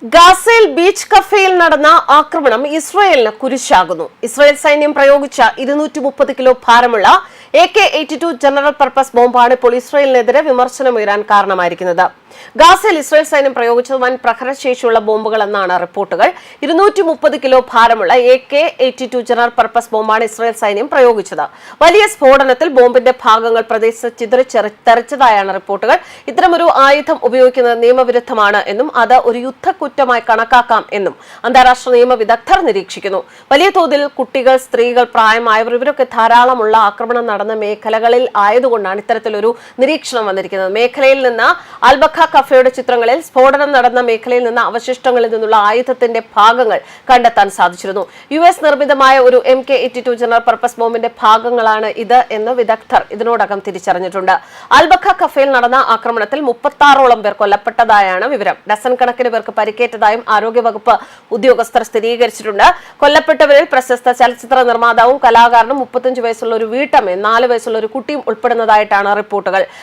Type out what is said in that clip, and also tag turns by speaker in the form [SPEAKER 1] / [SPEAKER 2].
[SPEAKER 1] ഗാസയിൽ ബീച്ച് കഫേയിൽ നടന്ന ആക്രമണം ഇസ്രായേലിന് കുരിശാകുന്നു. ഇസ്രായേൽ സൈന്യം പ്രയോഗിച്ച 230 കിലോ ഭാരമുള്ള AK-82 ജനറൽ പർപ്പസ് ബോംബാണ് ഇപ്പോൾ ഇസ്രായേലിനെതിരെ വിമർശനമുയരാൻ കാരണമായിരിക്കുന്നത്. ഗാസയിൽ ഇസ്രായേൽ സൈന്യം പ്രയോഗിച്ചത് വൻ പ്രഹരശേഷിയുള്ള ബോംബുകൾ എന്നാണ് റിപ്പോർട്ടുകൾ. 230 കിലോ ഭാരമുള്ള AK-82 ജനറൽ പർപ്പസ് ബോംബാണ് ഇസ്രായേൽ സൈന്യം പ്രയോഗിച്ചത്. വലിയ സ്ഫോടനത്തിൽ ബോംബിന്റെ ഭാഗങ്ങൾ പ്രദേശത്ത് ചിതറിത്തെറിച്ചതായാണ് റിപ്പോർട്ടുകൾ. ഇത്തരമൊരു ആയുധം ഉപയോഗിക്കുന്നത് നിയമവിരുദ്ധമാണ് എന്നും അത് ഒരു യുദ്ധക്കുറ്റമായി കണക്കാക്കാം എന്നും അന്താരാഷ്ട്ര നിയമ വിദഗ്ധർ നിരീക്ഷിക്കുന്നു. വലിയ തോതിൽ കുട്ടികൾ, സ്ത്രീകൾ, പ്രായമായവർ ഇവരൊക്കെ ധാരാളമുള്ള ആക്രമണം നടന്ന മേഖലകളിൽ ആയതുകൊണ്ടാണ് ഇത്തരത്തിലൊരു നിരീക്ഷണം വന്നിരിക്കുന്നത്. മേഖലയിൽ നിന്ന് അൽബഖ കഫേയുടെ ചിത്രങ്ങളിൽ സ്ഫോടനം നടന്ന മേഖലയിൽ നിന്ന് അവശിഷ്ടങ്ങളിൽ നിന്നുള്ള ആയുധത്തിന്റെ ഭാഗങ്ങൾ കണ്ടെത്താൻ സാധിച്ചിരുന്നു. US നിർമ്മിതമായ ഒരു MK-82 ജനറൽ പർപ്പസ് ബോംബിന്റെ ഭാഗങ്ങളാണ് ഇത് എന്ന് വിദഗ്ധർ ഇതിനോടകം തിരിച്ചറിഞ്ഞിട്ടുണ്ട്. അൽബഖ കഫേയിൽ നടന്ന ആക്രമണത്തിൽ 36ഓളം പേർ കൊല്ലപ്പെട്ടതായാണ് വിവരം. ഡസൻ കണക്കിന് പേർക്ക് പരിക്കേറ്റതായും ആരോഗ്യവകുപ്പ് ഉദ്യോഗസ്ഥർ സ്ഥിരീകരിച്ചിട്ടുണ്ട്. കൊല്ലപ്പെട്ടവരിൽ പ്രശസ്ത ചലച്ചിത്ര നിർമ്മാതാവും കലാകാരനും 35 വയസ്സുള്ള ഒരു വീട്ടമ്മയും 4 വയസ്സുള്ള ഒരു കുട്ടിയും ഉൾപ്പെടുന്നതായിട്ടാണ് റിപ്പോർട്ടുകൾ.